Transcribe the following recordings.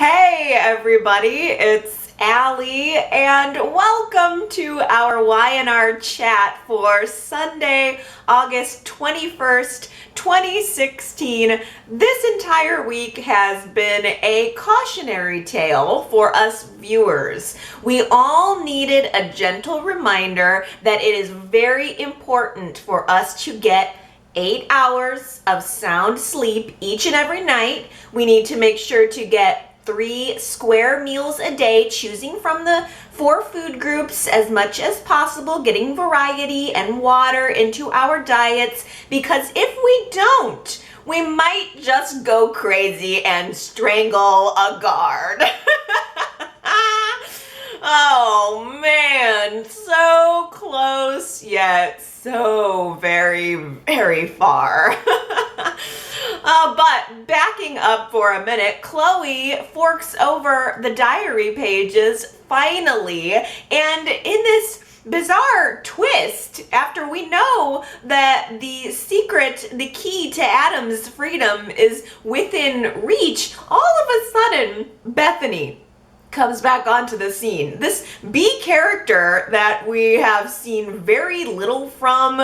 Hey everybody, it's Allie and welcome to our Y&R chat for Sunday, August 21st, 2016. This entire week has been a cautionary tale for us viewers. We all needed a gentle reminder that it is very important for us to get 8 hours of sound sleep each and every night. We need to make sure to get 3 square meals a day, choosing from the 4 food groups as much as possible, getting variety and water into our diets, because if we don't, we might just go crazy and strangle a guard. Oh man, so close yet so very, very far. But backing up for a minute, Chloe forks over the diary pages finally, and in this bizarre twist, after we know that the secret, the key to Adam's freedom is within reach, all of a sudden, Bethany comes back onto the scene. This B character that we have seen very little from.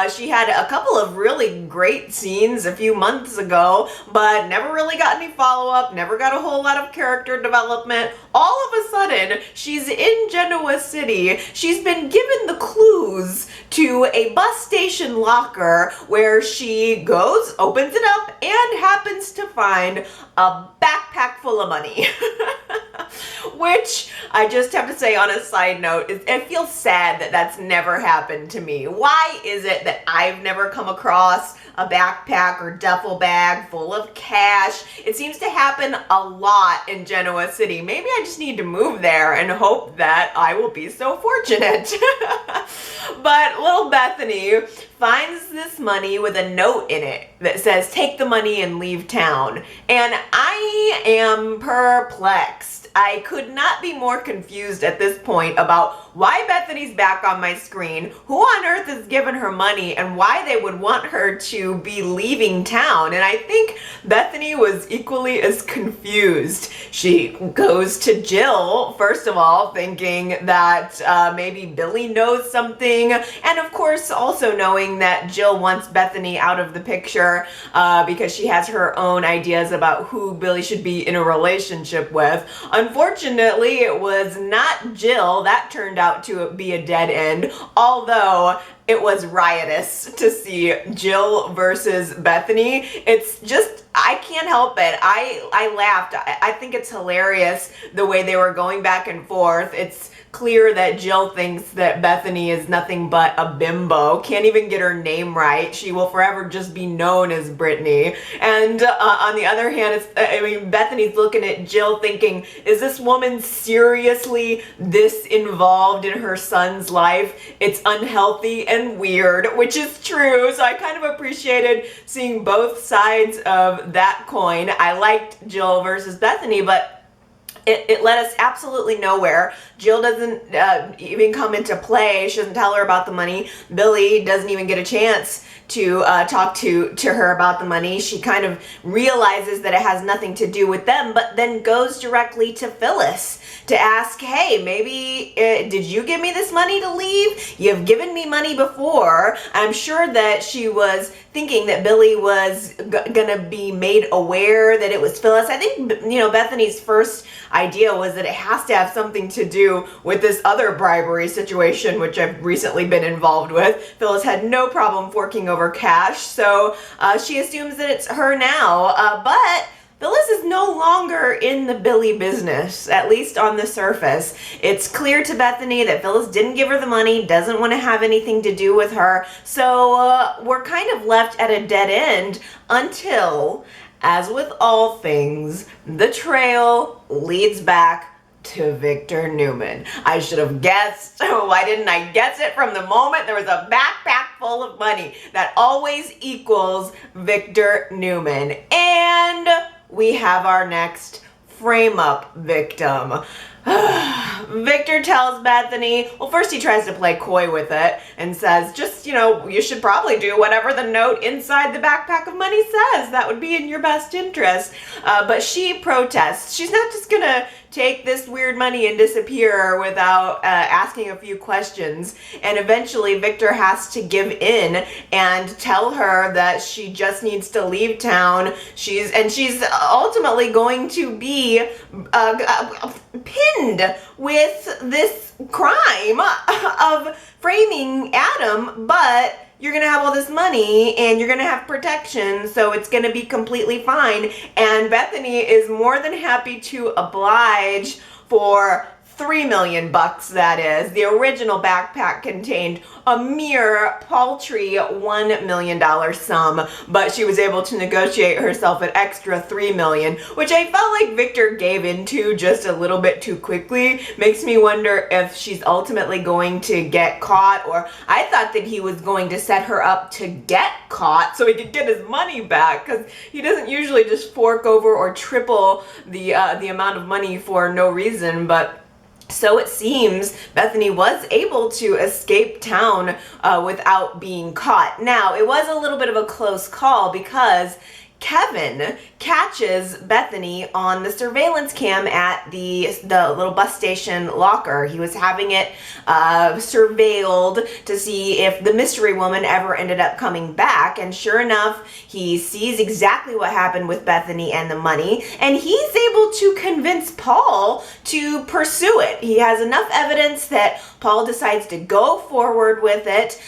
She had a couple of really great scenes a few months ago, but never really got any follow-up, never got a whole lot of character development. All of a sudden, she's in Genoa City. She's been given the clues to a bus station locker where she goes, opens it up, and happens to find a backpack full of money. Which I just have to say on a side note, it feels sad that that's never happened to me. Why is it that I've never come across a backpack or duffel bag full of cash? It seems to happen a lot in Genoa City. Maybe I just need to move there and hope that I will be so fortunate. But little Bethany finds this money with a note in it that says, "Take the money and leave town." And I am perplexed. I could not be more confused at this point about why Bethany's back on my screen, who on earth has given her money, and why they would want her to be leaving town. And I think Bethany was equally as confused. She goes to Jill, first of all, thinking that maybe Billy knows something, and of course also knowing that Jill wants Bethany out of the picture because she has her own ideas about who Billy should be in a relationship with. Unfortunately, it was not Jill. That turned out to be a dead end, although it was riotous to see Jill versus Bethany. It's just, I can't help it. I laughed. I think it's hilarious the way they were going back and forth. It's clear that Jill thinks that Bethany is nothing but a bimbo, can't even get her name right. She will forever just be known as Brittany. And on the other hand, Bethany's looking at Jill thinking, is this woman seriously this involved in her son's life? It's unhealthy and weird, which is true. So I kind of appreciated seeing both sides of that coin. I liked Jill versus Bethany, but it led us absolutely nowhere. Jill doesn't even come into play. She doesn't tell her about the money. Billy doesn't even get a chance to talk to her about the money. She kind of realizes that it has nothing to do with them, but then goes directly to Phyllis to ask, hey, maybe did you give me this money to leave? You've given me money before. I'm sure that she was thinking that Billy was gonna be made aware that it was Phyllis. I think, Bethany's first idea was that it has to have something to do with this other bribery situation, which I've recently been involved with. Phyllis had no problem forking over cash, so she assumes that it's her now, but Phyllis is no longer in the Billy business, at least on the surface. It's clear to Bethany that Phyllis didn't give her the money, doesn't want to have anything to do with her, so we're kind of left at a dead end until, as with all things, the trail leads back to Victor Newman. I should have guessed. Why didn't I guess it from the moment there was a backpack full of money? That always equals Victor Newman. And we have our next frame-up victim. Victor tells Bethany, well, first he tries to play coy with it and says, just, you should probably do whatever the note inside the backpack of money says. That would be in your best interest. But she protests. She's not just gonna take this weird money and disappear without asking a few questions. And eventually Victor has to give in and tell her that she just needs to leave town. She's ultimately going to be pinned with this crime of framing Adam, but you're going to have all this money and you're going to have protection, so it's going to be completely fine. And Bethany is more than happy to oblige for $3 million, that is. The original backpack contained a mere paltry $1 million sum, but she was able to negotiate herself an extra $3 million, which I felt like Victor gave into just a little bit too quickly. Makes me wonder if she's ultimately going to get caught, or I thought that he was going to set her up to get caught so he could get his money back, because he doesn't usually just fork over or triple the amount of money for no reason. But so it seems Bethany was able to escape town without being caught. Now, it was a little bit of a close call because Kevin catches Bethany on the surveillance cam at the little bus station locker. He was having it surveilled to see if the mystery woman ever ended up coming back, and sure enough, he sees exactly what happened with Bethany and the money, and he's able to convince Paul to pursue it. He has enough evidence that Paul decides to go forward with it.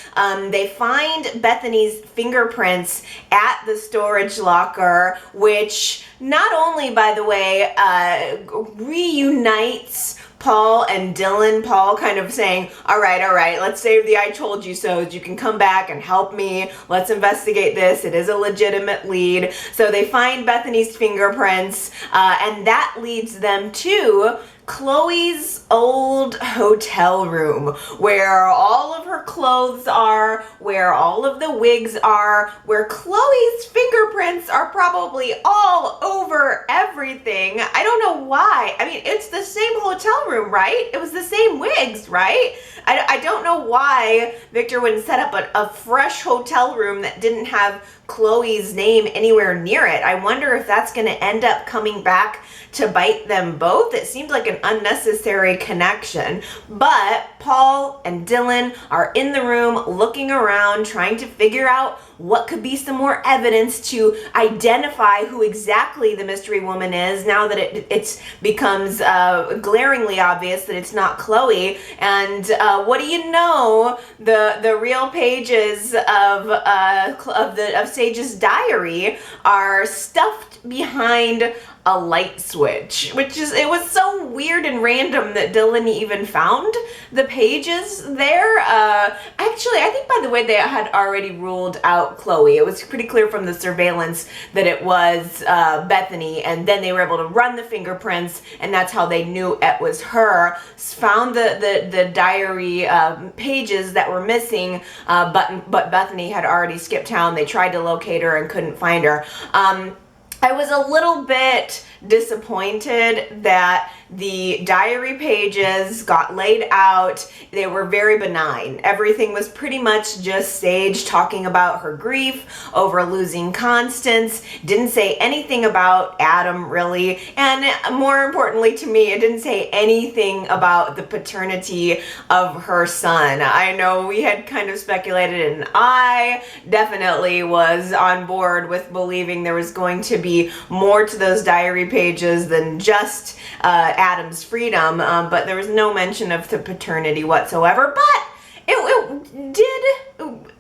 They find Bethany's fingerprints at the storage locker, which not only, by the way, reunites Paul and Dylan. Paul kind of saying, all right, let's save the I told you so. You can come back and help me. Let's investigate this. It is a legitimate lead. So they find Bethany's fingerprints, and that leads them to Chloe's old hotel room, where all of her clothes are, where all of the wigs are, where Chloe's fingerprints are probably all over everything. I don't know why. I mean, it's the same hotel room, right? It was the same wigs, right? I don't know why Victor wouldn't set up a fresh hotel room that didn't have Chloe's name anywhere near it. I wonder if that's going to end up coming back to bite them both. It seemed like an unnecessary connection, but Paul and Dylan are in the room looking around, trying to figure out what could be some more evidence to identify who exactly the mystery woman is, now that it becomes glaringly obvious that it's not Chloe. And what do you know, the real pages of Sage's diary are stuffed behind a light switch, it was so weird and random that Dylan even found the pages there. Actually, I think, by the way, they had already ruled out Chloe. It was pretty clear from the surveillance that it was Bethany, and then they were able to run the fingerprints, and that's how they knew it was her. Found the diary pages that were missing, but Bethany had already skipped town. They tried to locate her and couldn't find her. I was a little bit disappointed that the diary pages got laid out. They were very benign. Everything was pretty much just Sage talking about her grief over losing Constance. Didn't say anything about Adam, really. And more importantly to me, it didn't say anything about the paternity of her son. I know we had kind of speculated, and I definitely was on board with believing there was going to be more to those diary pages than just Adam's freedom, but there was no mention of the paternity whatsoever. But it did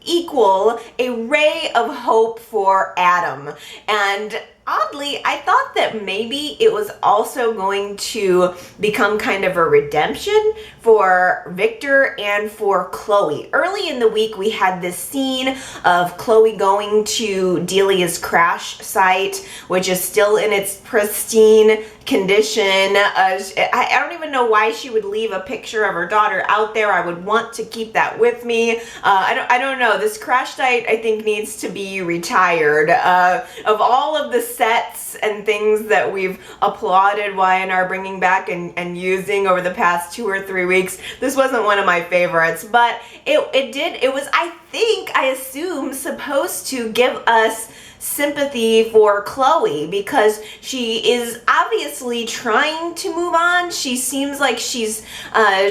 equal a ray of hope for Adam. And oddly, I thought that maybe it was also going to become kind of a redemption for Victor and for Chloe. Early in the week, we had this scene of Chloe going to Delia's crash site, which is still in its pristine condition. I don't even know why she would leave a picture of her daughter out there. I would want to keep that with me. I don't know. This crash site, I think, needs to be retired. Of all of the sets and things that we've applauded Y&R bringing back and using over the past 2 or 3 weeks, this wasn't one of my favorites, but it was, I assume, supposed to give us sympathy for Chloe because she is obviously trying to move on. She seems like she's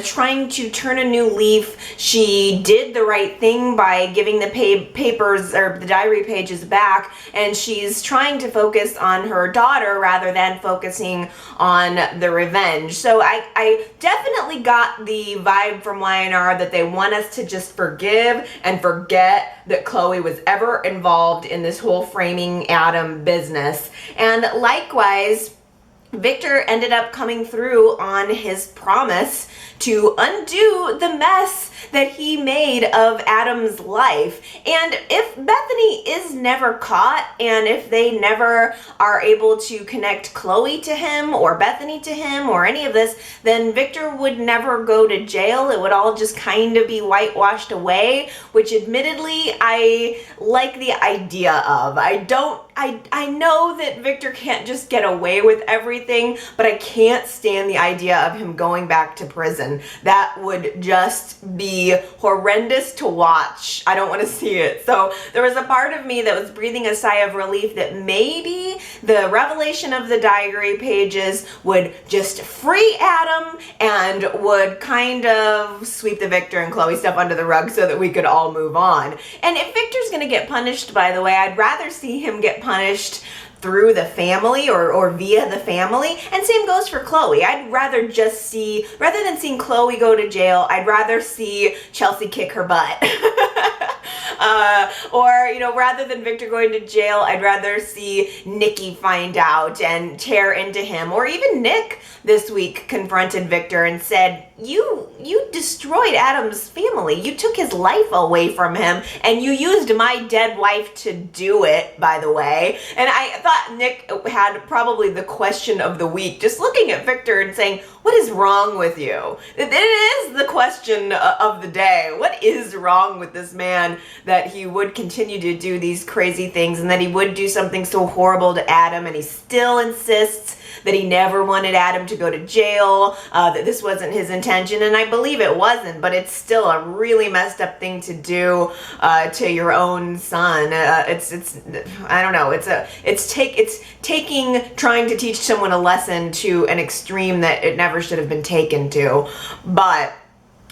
trying to turn a new leaf. She did the right thing by giving the papers or the diary pages back, and she's trying to focus on her daughter rather than focusing on the revenge. So I definitely got the vibe from Y&R that they want us to just forgive and forget that Chloe was ever involved in this whole framing Adam business. And likewise, Victor ended up coming through on his promise to undo the mess that he made of Adam's life. And if Bethany is never caught, and if they never are able to connect Chloe to him or Bethany to him or any of this, then Victor would never go to jail. It would all just kind of be whitewashed away, which admittedly I like the idea of. I know that Victor can't just get away with everything, but I can't stand the idea of him going back to prison. That would just be horrendous to watch. I don't want to see it. So there was a part of me that was breathing a sigh of relief that maybe the revelation of the diary pages would just free Adam and would kind of sweep the Victor and Chloe stuff under the rug so that we could all move on. And if Victor's going to get punished, by the way, I'd rather see him get punished through the family or via the family. And same goes for Chloe. I'd rather just see, rather than seeing Chloe go to jail, I'd rather see Chelsea kick her butt. Or, you know, rather than Victor going to jail, I'd rather see Nikki find out and tear into him. Or even Nick this week confronted Victor and said, you destroyed Adam's family. You took his life away from him, and you used my dead wife to do it, by the way. And I thought Nick had probably the question of the week, just looking at Victor and saying, what is wrong with you? It is the question of the day. What is wrong with this man that he would continue to do these crazy things and that he would do something so horrible to Adam, and he still insists that he never wanted Adam to go to jail, that this wasn't his intention, and I believe it wasn't, but it's still a really messed up thing to do to your own son. It's I don't know, it's trying to teach someone a lesson to an extreme that it never should have been taken to. But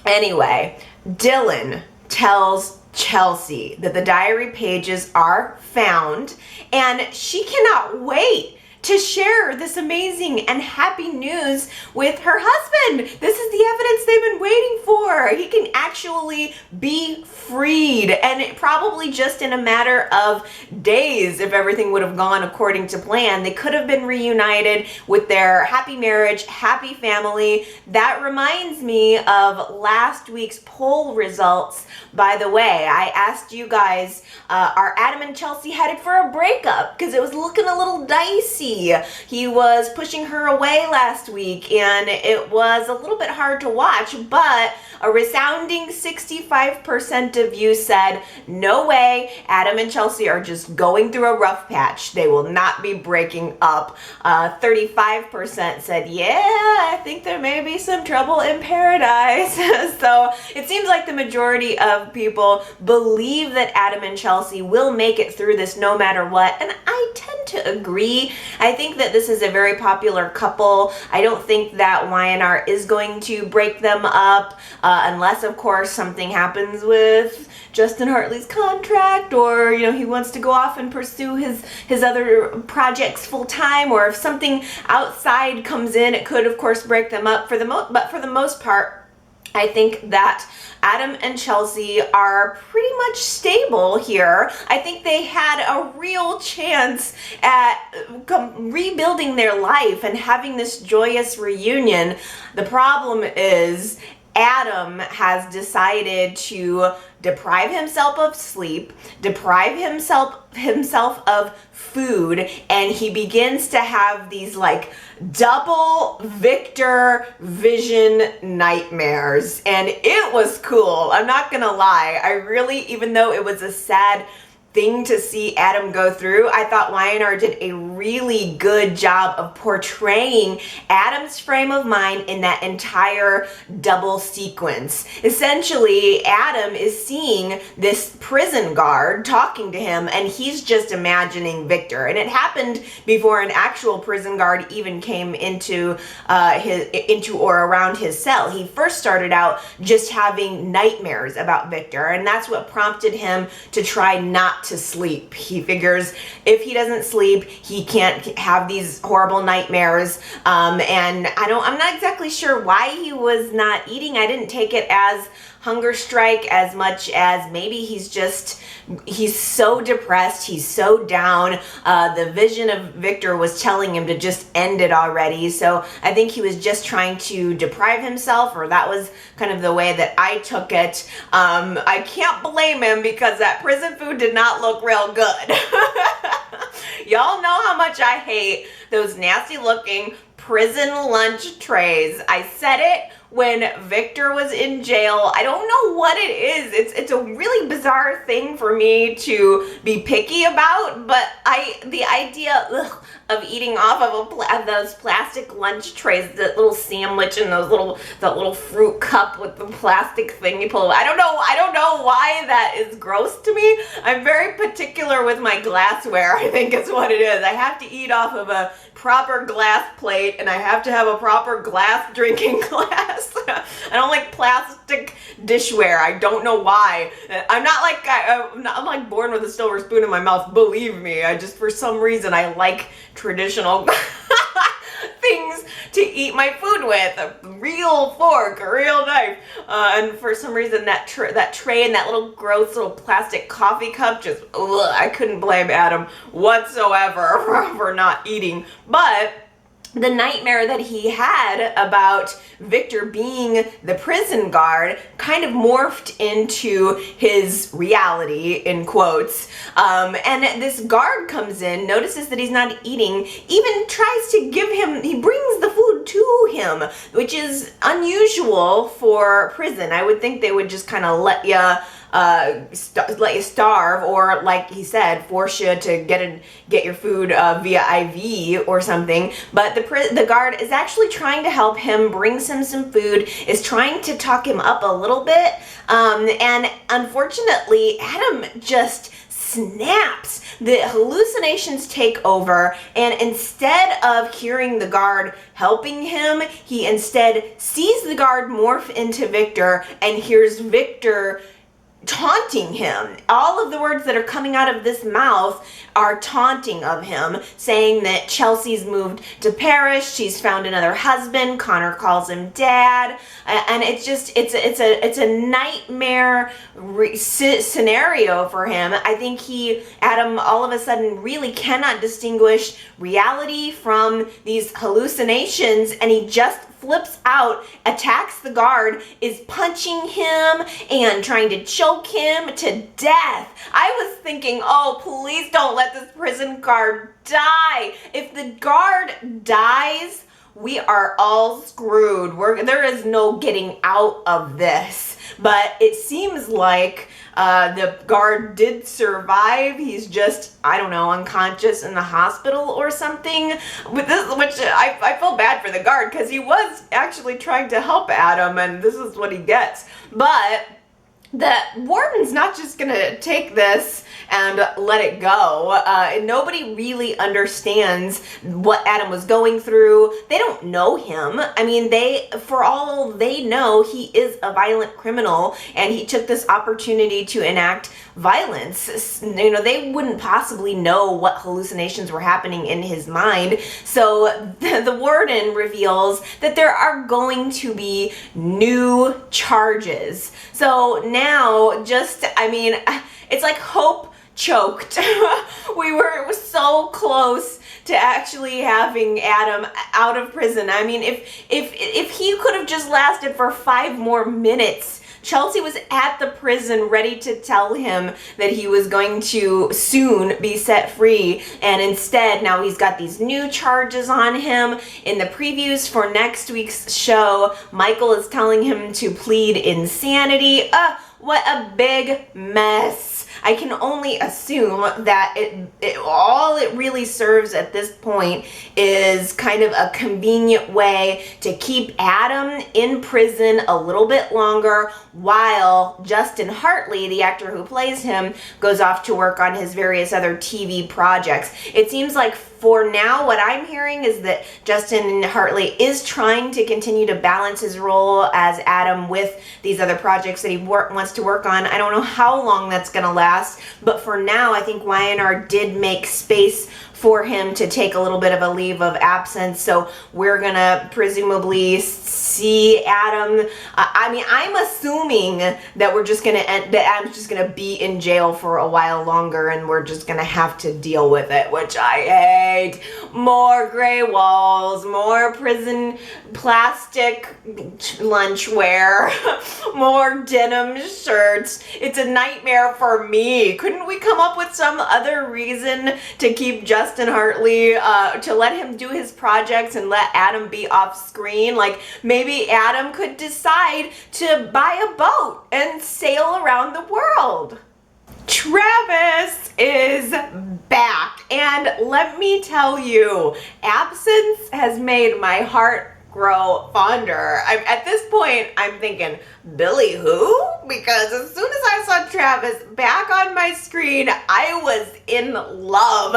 anyway, Dylan tells Chelsea that the diary pages are found, and she cannot wait to share this amazing and happy news with her husband. This is the evidence they've been waiting for. He can actually be freed, and it probably just in a matter of days, if everything would have gone according to plan, they could have been reunited with their happy marriage, happy family. That reminds me of last week's poll results. By the way, I asked you guys, are Adam and Chelsea headed for a breakup? Because it was looking a little dicey. He was pushing her away last week, and it was a little bit hard to watch, but a resounding 65% of you said, no way, Adam and Chelsea are just going through a rough patch. They will not be breaking up. 35% said, yeah, I think there may be some trouble in paradise. So it seems like the majority of people believe that Adam and Chelsea will make it through this no matter what, and I tend to agree. I think that this is a very popular couple. I don't think that Y&R is going to break them up, unless, of course, something happens with Justin Hartley's contract, or, you know, he wants to go off and pursue his other projects full time, or if something outside comes in, it could, of course, break them up. But for the most part, I think that Adam and Chelsea are pretty much stable here. I think they had a real chance at rebuilding their life and having this joyous reunion. The problem is Adam has decided to deprive himself of sleep, deprive himself of food, and he begins to have these like double Victor vision nightmares. And it was cool. I'm not gonna lie. I really, even though it was a sad thing to see Adam go through, I thought Y&R did a really good job of portraying Adam's frame of mind in that entire double sequence. Essentially, Adam is seeing this prison guard talking to him, and he's just imagining Victor. And it happened before an actual prison guard even came into or around his cell. He first started out just having nightmares about Victor, and that's what prompted him to try not to sleep. He figures if he doesn't sleep, he can't have these horrible nightmares. And I'm not exactly sure why he was not eating. I didn't take it as hunger strike as much as maybe he's so depressed, he's so down. The vision of Victor was telling him to just end it already. So I think he was just trying to deprive himself, or that was kind of the way that I took it. I can't blame him because that prison food did not look real good. Y'all know how much I hate those nasty looking prison lunch trays. I said it when Victor was in jail. I don't know what it is. It's a really bizarre thing for me to be picky about, but the idea of eating off of those plastic lunch trays, that little sandwich and that little fruit cup with the plastic thing you pull away. I don't know why that is gross to me. I'm very particular with my glassware, I think is what it is. I have to eat off of a proper glass plate, and I have to have a proper glass drinking glass. I don't like plastic dishware. I don't know why. I'm not like born with a silver spoon in my mouth. Believe me. For some reason, I like traditional things to eat my food with. A real fork, a real knife. And for some reason, that tray and that little gross little plastic coffee cup, just, I couldn't blame Adam whatsoever for not eating. But the nightmare that he had about Victor being the prison guard kind of morphed into his reality, in quotes. And this guard comes in, notices that he's not eating, even tries to he brings the food to him, which is unusual for prison. I would think they would just kind of let you starve, or like he said, force you to get your food via IV or something. But the guard is actually trying to help him, brings him some food, is trying to talk him up a little bit, and unfortunately Adam just snaps. The hallucinations take over, and instead of hearing the guard helping him, he instead sees the guard morph into Victor and hears Victor taunting him. All of the words that are coming out of this mouth are taunting of him, saying that Chelsea's moved to Paris, she's found another husband, Connor calls him dad, and it's a nightmare scenario for him. I think Adam all of a sudden really cannot distinguish reality from these hallucinations, and he just flips out, attacks the guard, is punching him and trying to choke him to death. I was thinking, oh, please don't let this prison guard die. If the guard dies, we are all screwed. There is no getting out of this. But it seems like the guard did survive. He's just, I don't know, unconscious in the hospital or something. With this, which I feel bad for the guard because he was actually trying to help Adam, and this is what he gets. But the warden's not just gonna take this and let it go. Nobody really understands what Adam was going through. They don't know him. I mean, for all they know, he is a violent criminal, and he took this opportunity to enact violence. They wouldn't possibly know what hallucinations were happening in his mind. So the warden reveals that there are going to be new charges. So now, it's like hope choked. We were so close to actually having Adam out of prison. I mean, if he could have just lasted for 5 more minutes. Chelsea was at the prison ready to tell him that he was going to soon be set free, and instead now he's got these new charges on him. In the previews for next week's show, Michael is telling him to plead insanity. What a big mess. I can only assume that all it really serves at this point is kind of a convenient way to keep Adam in prison a little bit longer while Justin Hartley, the actor who plays him, goes off to work on his various other TV projects. It seems like for now, what I'm hearing is that Justin Hartley is trying to continue to balance his role as Adam with these other projects that he wants to work on. I don't know how long that's going to last, but for now, I think Y&R did make space for him to take a little bit of a leave of absence. So we're going to presumably see Adam. I'm assuming that we're just going to that Adam's just going to be in jail for a while longer, and we're just going to have to deal with it, which I hate. More gray walls, more prison plastic lunchware, more denim shirts. It's a nightmare for me. Couldn't we come up with some other reason to keep Justin Hartley, to let him do his projects and let Adam be off screen? Like, maybe Adam could decide to buy a boat and sail around the world. Travis is back, and let me tell you, absence has made my heart grow fonder. At this point, I'm thinking, Billy who? Because as soon as I saw Travis back on my screen, I was in love.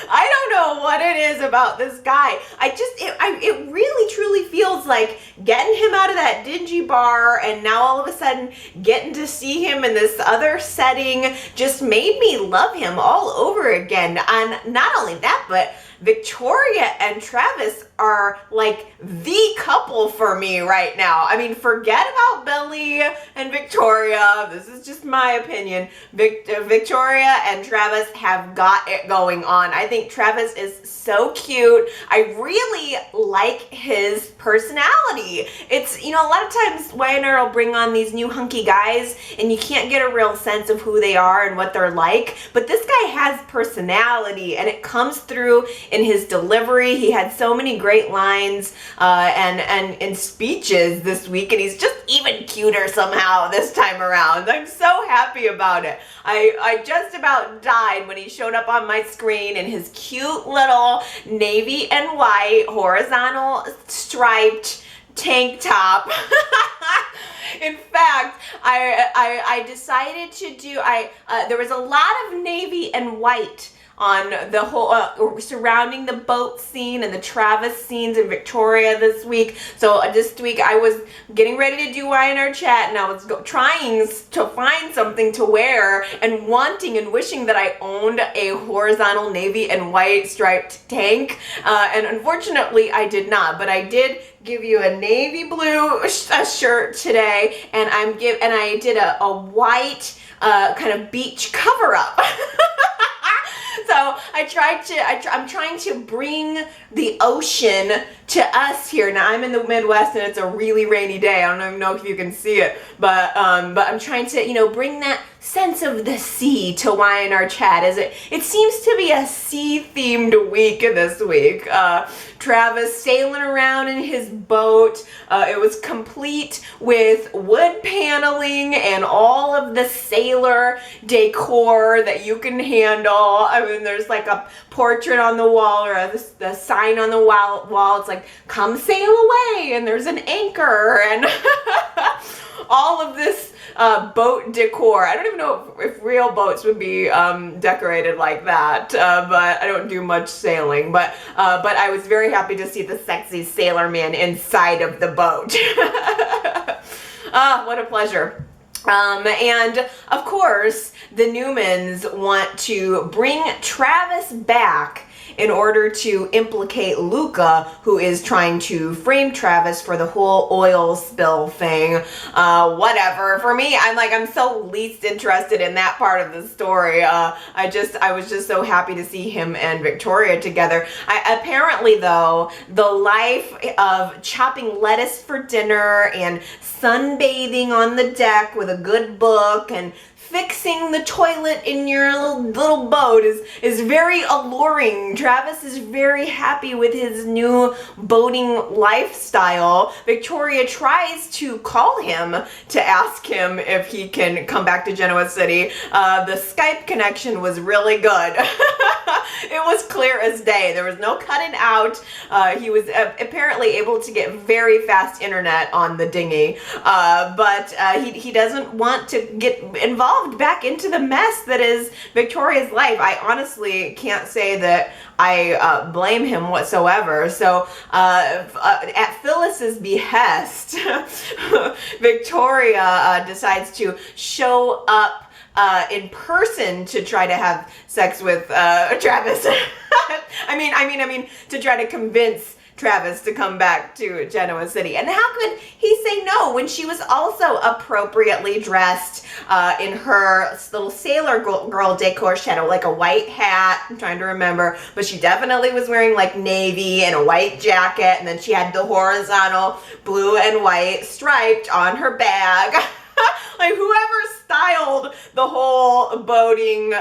I don't know what it is about this guy. It really truly feels like getting him out of that dingy bar and now all of a sudden getting to see him in this other setting just made me love him all over again. And not only that, but Victoria and Travis are like the couple for me right now. I mean, forget about Billy and Victoria. This is just my opinion. Victoria and Travis have got it going on. I think Travis is so cute. I really like his personality. It's, a lot of times Y&R will bring on these new hunky guys and you can't get a real sense of who they are and what they're like. But this guy has personality and it comes through in his delivery. He had so many great lines and speeches this week, and he's just even cuter somehow this time around. I'm so happy about it. I just about died when he showed up on my screen in his cute little navy and white horizontal striped tank top. In fact, I decided to do, there was a lot of navy and white on the whole surrounding the boat scene and the Travis scenes in Victoria this week. So this week I was getting ready to do Y&R chat, and I was trying to find something to wear and wanting and wishing that I owned a horizontal navy and white striped tank, and unfortunately I did not, but I did give you a navy blue shirt today, and I did a white kind of beach cover up. So I'm trying to bring the ocean to us here. Now I'm in the Midwest and it's a really rainy day. I don't even know if you can see it, but I'm trying to, bring that sense of the sea to Y&R chat. It seems to be a sea themed week this week. Travis sailing around in his boat. It was complete with wood paneling and all of the sailor decor that you can handle. I mean, there's like a portrait on the wall or the sign on the wall. It's like, come sail away, and there's an anchor and all of this boat decor. I don't even know if real boats would be decorated like that, but I don't do much sailing. But I was very happy to see the sexy sailor man inside of the boat. What a pleasure. And of course, the Newmans want to bring Travis back in order to implicate Luca, who is trying to frame Travis for the whole oil spill thing. Whatever. For me, I'm so least interested in that part of the story. I was just so happy to see him and Victoria together. Apparently, though, the life of chopping lettuce for dinner and sunbathing on the deck with a good book and fixing the toilet in your little boat is very alluring. Travis is very happy with his new boating lifestyle. Victoria tries to call him to ask him if he can come back to Genoa City. The Skype connection was really good. It was clear as day. There was no cutting out. He was apparently able to get very fast internet on the dinghy, but he doesn't want to get involved back into the mess that is Victoria's life. I honestly can't say that I blame him whatsoever. So at Phyllis's behest, Victoria decides to show up in person to try to have sex with Travis. I mean, to try to convince Travis to come back to Genoa City. And how could he say no when she was also appropriately dressed in her little sailor girl decor? She had like a white hat, I'm trying to remember, but she definitely was wearing like navy and a white jacket, and then she had the horizontal blue and white striped on her bag. Like, whoever styled the whole boating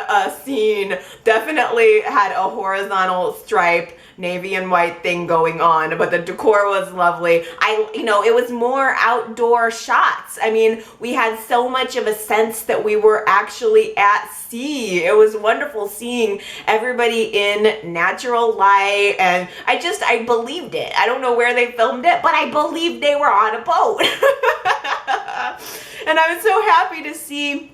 scene definitely had a horizontal stripe navy and white thing going on, but the decor was lovely. It was more outdoor shots. I mean, we had so much of a sense that we were actually at sea. It was wonderful seeing everybody in natural light, and I believed it. I don't know where they filmed it, but I believed they were on a boat. And I was so happy to see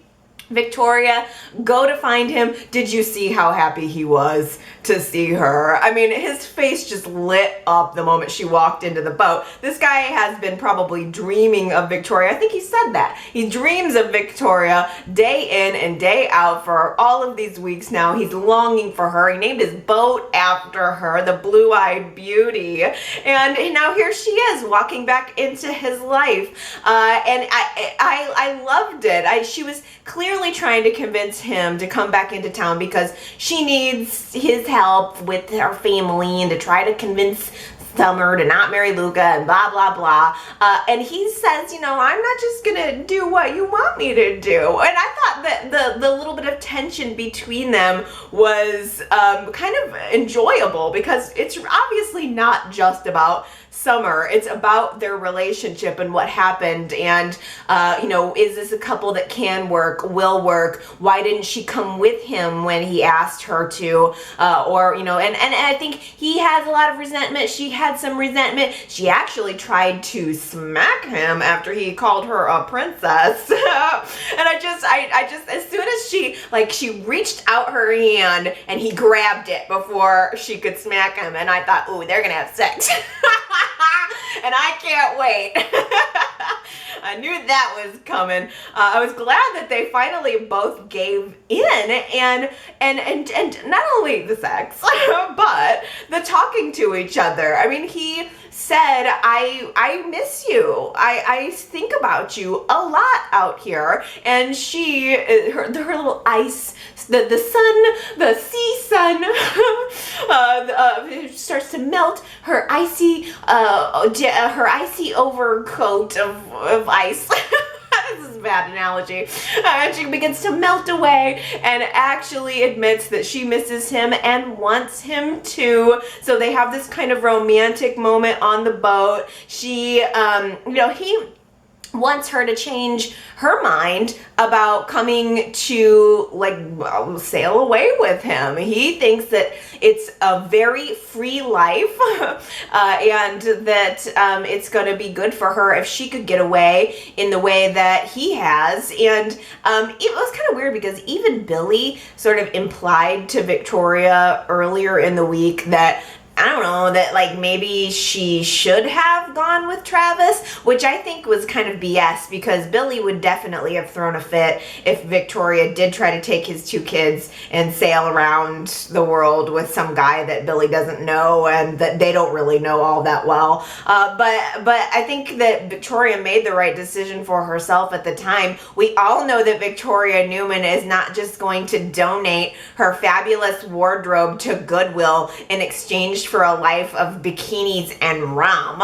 Victoria go to find him. Did you see how happy he was to see her? I mean, his face just lit up the moment she walked into the boat. This guy has been probably dreaming of Victoria. I think he said that. He dreams of Victoria day in and day out for all of these weeks now. He's longing for her. He named his boat after her, the Blue-Eyed Beauty. And now here she is walking back into his life. And I loved it. She was clearly trying to convince him to come back into town because she needs his help with her family and to try to convince Summer to not marry Luca and blah, blah, blah. And he says, I'm not just gonna do what you want me to do. And I thought that the little bit of tension between them was kind of enjoyable because it's obviously not just about Summer. It's about their relationship and what happened, and is this a couple that can work, will work? Why didn't she come with him when he asked her to? And I think he has a lot of resentment. She had some resentment. She actually tried to smack him after he called her a princess. And I just as soon as she reached out her hand and he grabbed it before she could smack him, and I thought, ooh, they're gonna have sex. And I can't wait. I knew that was coming. I was glad that they finally both gave in, and not only the sex, but the talking to each other. I mean, he said, I miss you. I think about you a lot out here. And she, her little ice, the sun, the sea sun, starts to melt her icy overcoat of ice. This is a bad analogy. And she begins to melt away and actually admits that she misses him and wants him to. So they have this kind of romantic moment on the boat. She, he wants her to change her mind about coming to sail away with him. He thinks that it's a very free life and that it's going to be good for her if she could get away in the way that he has. And it was kind of weird because even Billy sort of implied to Victoria earlier in the week that that maybe she should have gone with Travis, which I think was kind of BS because Billy would definitely have thrown a fit if Victoria did try to take his two kids and sail around the world with some guy that Billy doesn't know and that they don't really know all that well. But I think that Victoria made the right decision for herself at the time. We all know that Victoria Newman is not just going to donate her fabulous wardrobe to Goodwill in exchange for a life of bikinis and rum.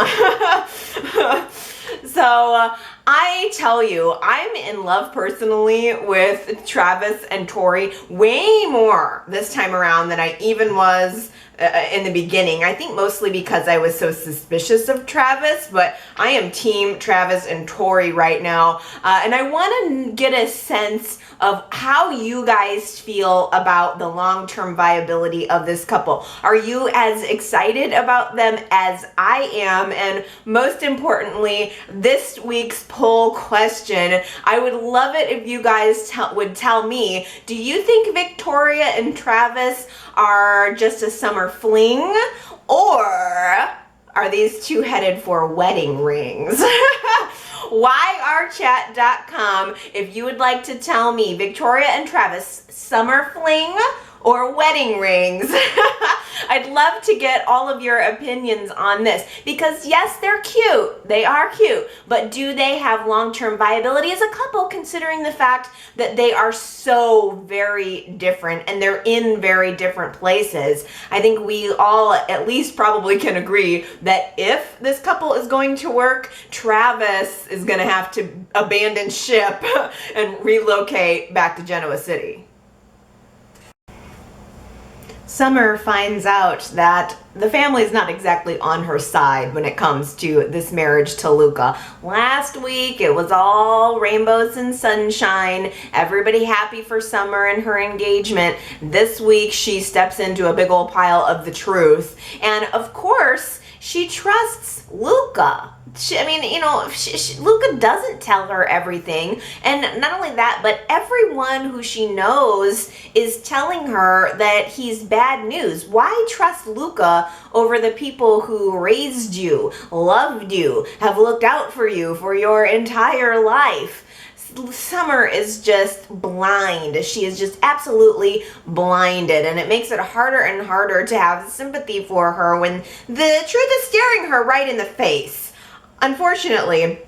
So I tell you, I'm in love personally with Travis and Tori way more this time around than I even was in the beginning. I think mostly because I was so suspicious of Travis, but I am team Travis and Tori right now. And I want to get a sense of how you guys feel about the long-term viability of this couple. Are you as excited about them as I am? And most importantly, this week's poll question, I would love it if you guys would tell me, do you think Victoria and Travis are just a summer fling, or are these two headed for wedding rings? YRChat.com if you would like to tell me, Victoria and Travis, summer fling or wedding rings. I'd love to get all of your opinions on this, because yes, they're cute. They are cute, but do they have long-term viability as a couple, considering the fact that they are so very different and they're in very different places? I think we all at least probably can agree that if this couple is going to work, Travis is going to have to abandon ship and relocate back to Genoa City. Summer finds out that the family is not exactly on her side when it comes to this marriage to Luca. Last week, it was all rainbows and sunshine, everybody happy for Summer and her engagement. This week, she steps into a big old pile of the truth. And of course, she trusts Luca. Luca doesn't tell her everything. And not only that, but everyone who she knows is telling her that he's bad news. Why trust Luca over the people who raised you, loved you, have looked out for you for your entire life? Summer is just blind. She is just absolutely blinded, and it makes it harder and harder to have sympathy for her when the truth is staring her right in the face. Unfortunately,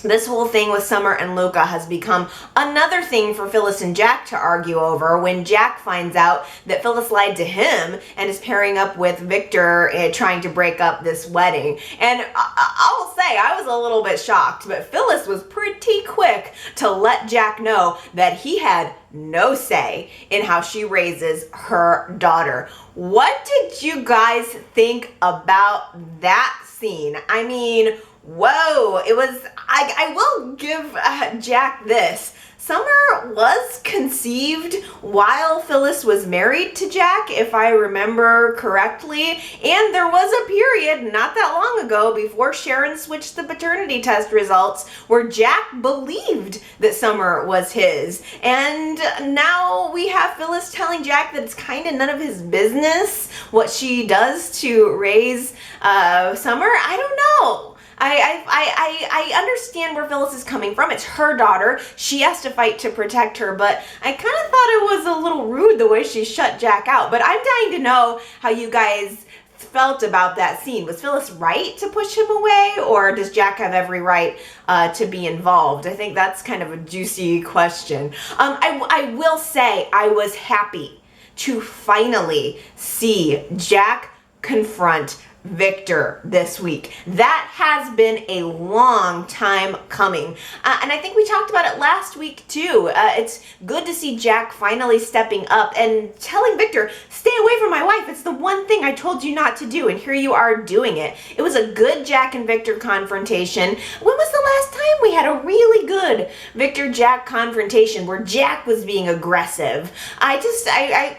this whole thing with Summer and Luca has become another thing for Phyllis and Jack to argue over when Jack finds out that Phyllis lied to him and is pairing up with Victor trying to break up this wedding. And I will say, I was a little bit shocked, but Phyllis was pretty quick to let Jack know that he had no say in how she raises her daughter. What did you guys think about that scene? I mean, whoa, it was, I will give Jack this. Summer was conceived while Phyllis was married to Jack, if I remember correctly, and there was a period not that long ago before Sharon switched the paternity test results where Jack believed that Summer was his. And now we have Phyllis telling Jack that it's kind of none of his business what she does to raise Summer. I don't know. I understand where Phyllis is coming from. It's her daughter. She has to fight to protect her, but I kind of thought it was a little rude the way she shut Jack out. But I'm dying to know how you guys felt about that scene. Was Phyllis right to push him away, or does Jack have every right to be involved? I think that's kind of a juicy question. I will say I was happy to finally see Jack confront Victor this week. That has been a long time coming. And I think we talked about it last week too. It's good to see Jack finally stepping up and telling Victor, stay away from my wife. It's the one thing I told you not to do, and here you are doing it. It was a good Jack and Victor confrontation. When was the last time we had a really good Victor-Jack confrontation where Jack was being aggressive? I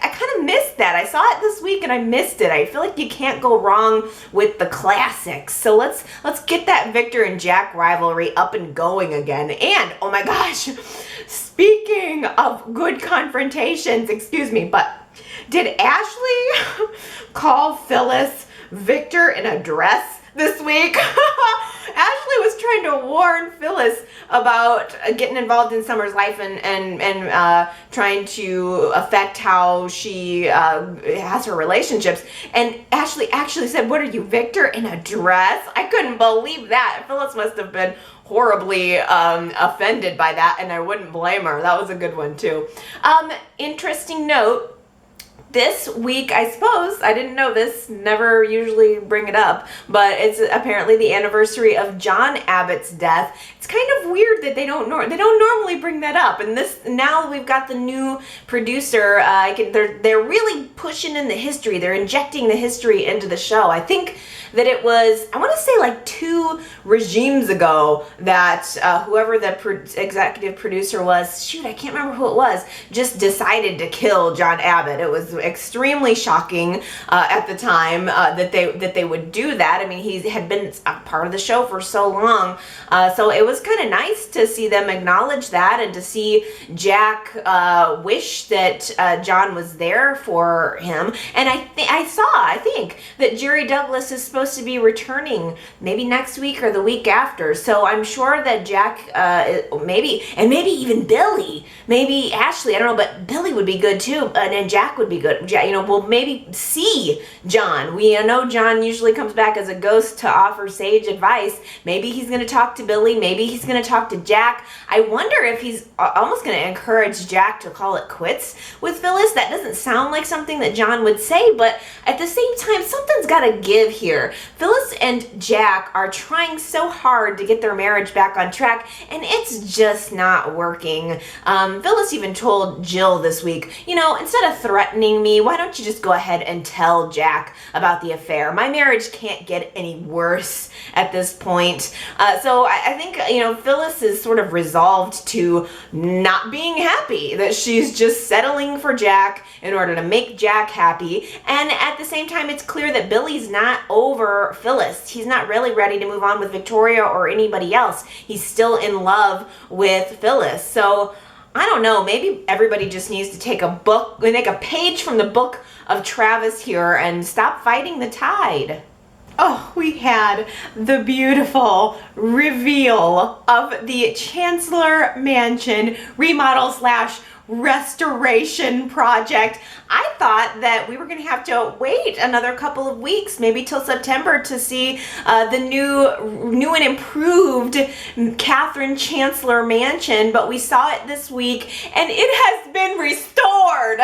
kind of missed that. I saw it this week and I missed it. I feel like you can't go wrong with the classics. So let's get that Victor and Jack rivalry up and going again. And oh my gosh, speaking of good confrontations, excuse me, but did Ashley call Phyllis Victor in a dress this week? Ashley was trying to warn Phyllis about getting involved in Summer's life and trying to affect how she has her relationships. And Ashley actually said, "What are you, Victor, in a dress?" I couldn't believe that. Phyllis must have been horribly offended by that, and I wouldn't blame her. That was a good one too. Interesting note. This week, I suppose, I didn't know this, never usually bring it up, but it's apparently the anniversary of John Abbott's death. It's kind of weird that they don't normally bring that up. And this, now we've got the new producer, they're really pushing in the history. They're injecting the history into the show. I think that it was, I want to say like 2 regimes ago that whoever the executive producer was, shoot, I can't remember who it was, just decided to kill John Abbott. It was extremely shocking at the time that they would do that. I mean, he had been a part of the show for so long, so it was kind of nice to see them acknowledge that and to see Jack wish that John was there for him. And I think that Jerry Douglas is supposed to be returning maybe next week or the week after. So I'm sure that Jack, maybe even Billy, maybe Ashley, I don't know, but Billy would be good too, and Jack would be good. We'll maybe see John. We know John usually comes back as a ghost to offer sage advice. Maybe he's going to talk to Billy. Maybe he's going to talk to Jack. I wonder if he's almost going to encourage Jack to call it quits with Phyllis. That doesn't sound like something that John would say, but at the same time, something's got to give here. Phyllis and Jack are trying so hard to get their marriage back on track, and it's just not working. Phyllis even told Jill this week, instead of threatening me, why don't you just go ahead and tell Jack about the affair? My marriage can't get any worse at this point. So I think, Phyllis is sort of resolved to not being happy, that she's just settling for Jack in order to make Jack happy. And at the same time, it's clear that Billy's not over Phyllis. He's not really ready to move on with Victoria or anybody else. He's still in love with Phyllis. So I don't know, maybe everybody just needs to take a page from the book of Travis here and stop fighting the tide. Oh, we had the beautiful reveal of the Chancellor Mansion remodel / restoration project. I thought that we were going to have to wait another couple of weeks, maybe till September, to see the new and improved Catherine Chancellor Mansion, but we saw it this week and it has been restored.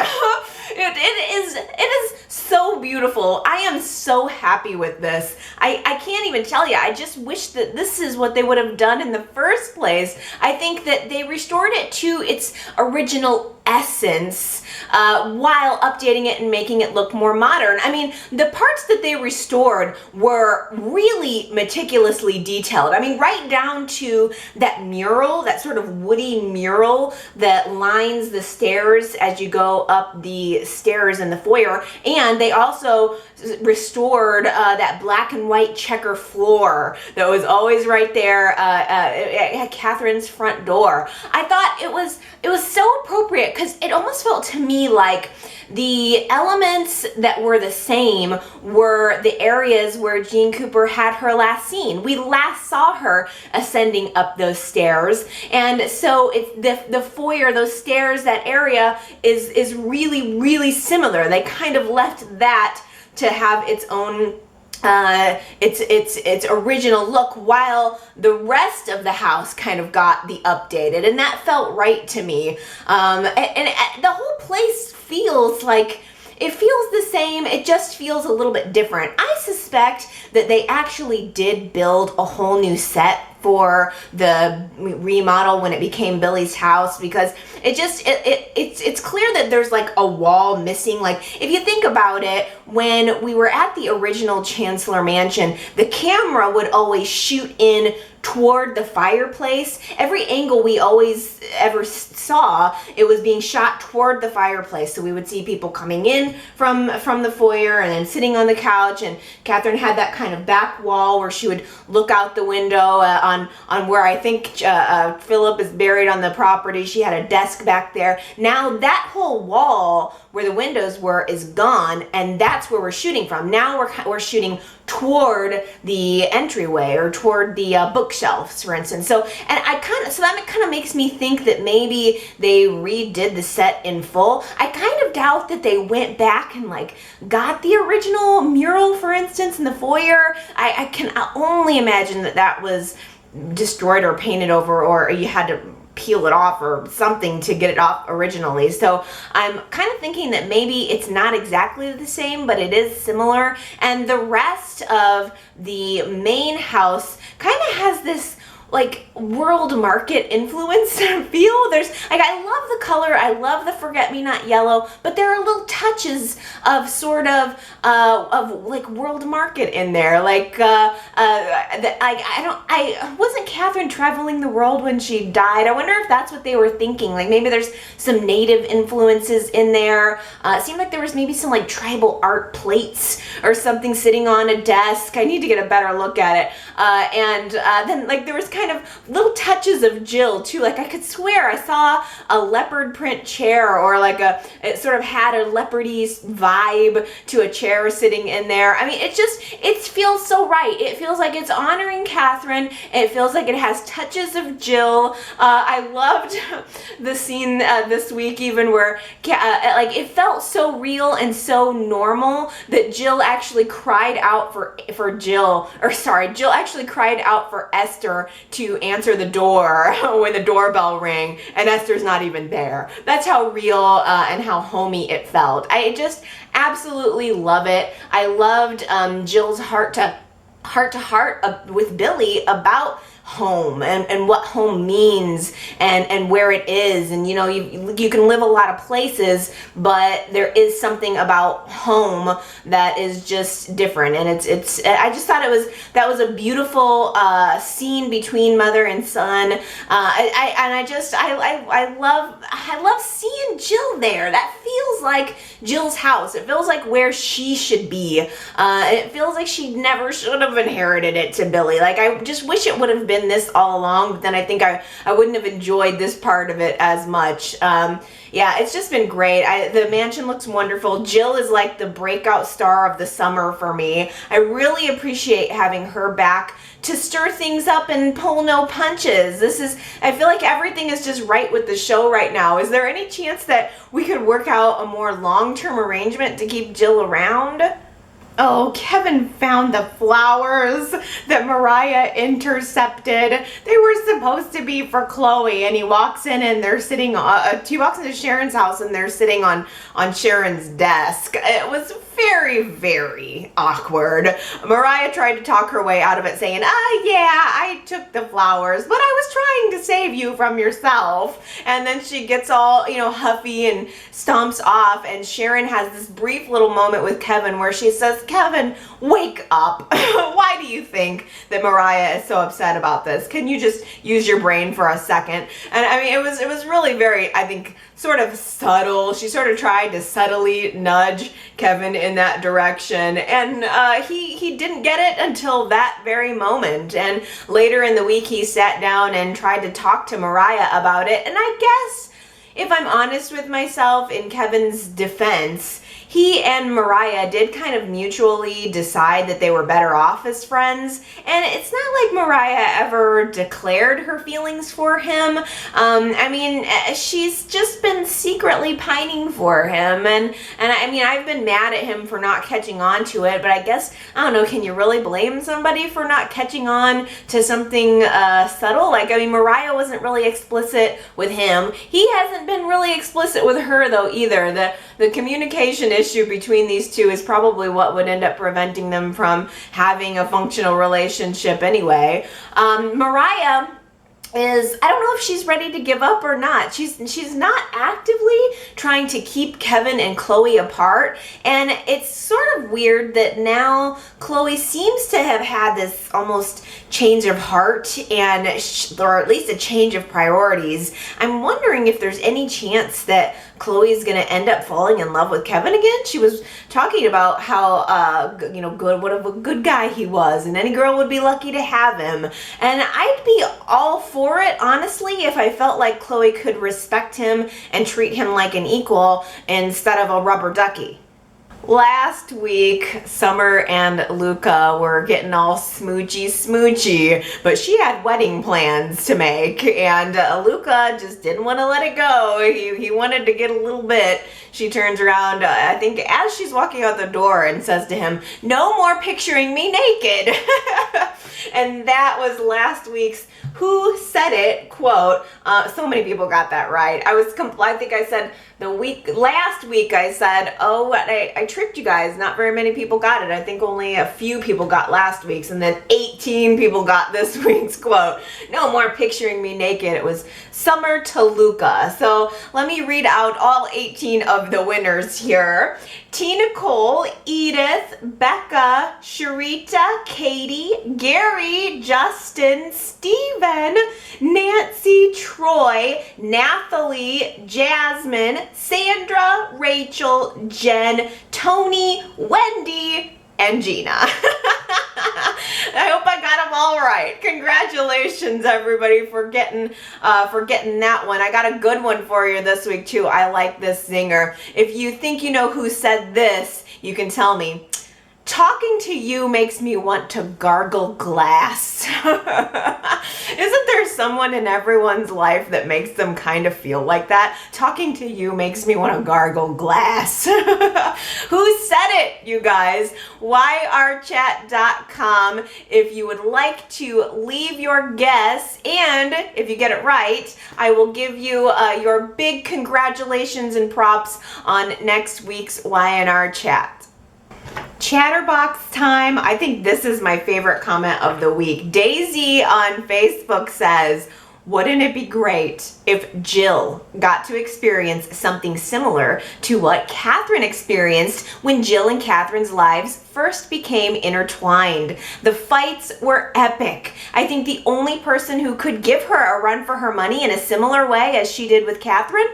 It is so beautiful. I am so happy with this. I can't even tell you. I just wish that this is what they would have done in the first place. I think that they restored it to its original essence while updating it and making it look more modern. I mean, the parts that they restored were really meticulously detailed. I mean, right down to that mural, that sort of woody mural that lines the stairs as you go up the stairs in the foyer. And they also restored that black and white checker floor that was always right there at Catherine's front door. I thought it was so appropriate because it almost felt to me like the elements that were the same were the areas where Jean Cooper had her last scene. We last saw her ascending up those stairs, and so it's the foyer, those stairs, that area is really, really similar. They kind of left that to have its own its original look, while the rest of the house kind of got the updated, and that felt right to me. And the whole place feels like it feels the same, it just feels a little bit different. I suspect that they actually did build a whole new set for the remodel when it became Billy's house, because it's clear that there's like a wall missing. Like, if you think about it, when we were at the original Chancellor Mansion, the camera would always shoot in toward the fireplace. Every angle we always ever saw, it was being shot toward the fireplace. So we would see people coming in from the foyer and then sitting on the couch, and Catherine had that kind of back wall where she would look out the window on where I think Philip is buried on the property. She had a desk back there. Now that whole wall where the windows were is gone, and that's where we're shooting from. Now we're shooting toward the entryway or toward the bookshelves, for instance. So that kind of makes me think that maybe they redid the set in full. I kind of doubt that they went back and like got the original mural, for instance, in the foyer. I can only imagine that was destroyed or painted over, or you had to peel it off or something to get it off originally. So I'm kind of thinking that maybe it's not exactly the same, but it is similar. And the rest of the main house kind of has this like world market influence feel. There's like, I love the color, I love the forget-me-not yellow, but there are little touches of sort of like world market in there. Like I wasn't Catherine traveling the world when she died. I wonder if that's what they were thinking. Like maybe there's some native influences in there. It seemed like there was maybe some like tribal art plates or something sitting on a desk. I need to get a better look at it. Then like there was kind of little touches of Jill too. Like I could swear I saw a leopard print chair, or like it sort of had a leopardy vibe to a chair sitting in there. I mean, it feels so right. It feels like it's honoring Catherine. It feels like it has touches of Jill. I loved the scene this week even where like it felt so real and so normal that Jill actually cried out for Jill actually cried out for Esther to answer the door when the doorbell rang, and Esther's not even there. That's how real and how homey it felt. I just absolutely love it. I loved Jill's heart to heart with Billy about home and what home means and where it is. And you know, you can live a lot of places, but there is something about home that is just different. And it's I just thought that was a beautiful scene between mother and son. I love seeing Jill there. That feels like Jill's house. It feels like where she should be. It feels like she never should have inherited it to Billy. Like I just wish it would have been this all along, but then I think I wouldn't have enjoyed this part of it as much. Yeah, it's just been great. The mansion looks wonderful. Jill is like the breakout star of the summer for me. I really appreciate having her back to stir things up and pull no punches. I feel like everything is just right with the show right now. Is there any chance that we could work out a more long-term arrangement to keep Jill around? Oh, Kevin found the flowers that Mariah intercepted. They were supposed to be for Chloe, and he walks in and they're sitting he walks into Sharon's house and they're sitting on Sharon's desk. It was very, very awkward. Mariah tried to talk her way out of it, saying, yeah, I took the flowers, but I was trying to save you from yourself. And then she gets all, huffy and stomps off, and Sharon has this brief little moment with Kevin where she says, Kevin, wake up. Why do you think that Mariah is so upset about this? Can you just use your brain for a second? And I mean, it was really very, I think, sort of subtle. She sort of tried to subtly nudge Kevin in that direction, and he didn't get it until that very moment. And later in the week, he sat down and tried to talk to Mariah about it. And I guess, if I'm honest with myself, in Kevin's defense, he and Mariah did kind of mutually decide that they were better off as friends. And it's not like Mariah ever declared her feelings for him. I mean, she's just been secretly pining for him. And I mean, I've been mad at him for not catching on to it, but I guess, I don't know, can you really blame somebody for not catching on to something subtle? Like, I mean, Mariah wasn't really explicit with him. He hasn't been really explicit with her, though, either. The communication issue between these two is probably what would end up preventing them from having a functional relationship anyway. Mariah is, I don't know if she's ready to give up or not. She's not actively trying to keep Kevin and Chloe apart, and it's sort of weird that now Chloe seems to have had this almost change of heart, and or at least a change of priorities. I'm wondering if there's any chance that Chloe's gonna end up falling in love with Kevin again. She was talking about how what a good guy he was, and any girl would be lucky to have him. And I'd be all for it, honestly, if I felt like Chloe could respect him and treat him like an equal instead of a rubber ducky. Last week, Summer and Luca were getting all smoochy, but she had wedding plans to make, and Luca just didn't want to let it go. He wanted to get a little bit. She turns around, I think, as she's walking out the door and says to him, "No more picturing me naked." And that was last week's Who Said It quote. So many people got that right. I think I said last week I said, oh, I tricked you guys. Not very many people got it. I think only a few people got last week's, and then 18 people got this week's quote. No more picturing me naked. It was Summer to Luca. So let me read out all 18 of the winners here. Tina Cole, Edith, Becca, Sharita, Katie, Gary, Justin, Steven, Nancy, Troy, Nathalie, Jasmine, Sandra, Rachel, Jen, Tony, Wendy, and Gina. I hope I got them all right. Congratulations, everybody, for getting that one. I got a good one for you this week, too. I like this zinger. If you think you know who said this, you can tell me. Talking to you makes me want to gargle glass. Isn't there someone in everyone's life that makes them kind of feel like that? Talking to you makes me want to gargle glass. Who said it, you guys? yrchat.com if you would like to leave your guess, and if you get it right, I will give you your big congratulations and props on next week's YNR chat. Chatterbox time. I think this is my favorite comment of the week. Daisy on Facebook says, wouldn't it be great if Jill got to experience something similar to what Catherine experienced when Jill and Catherine's lives first became intertwined? The fights were epic. I think the only person who could give her a run for her money in a similar way as she did with Catherine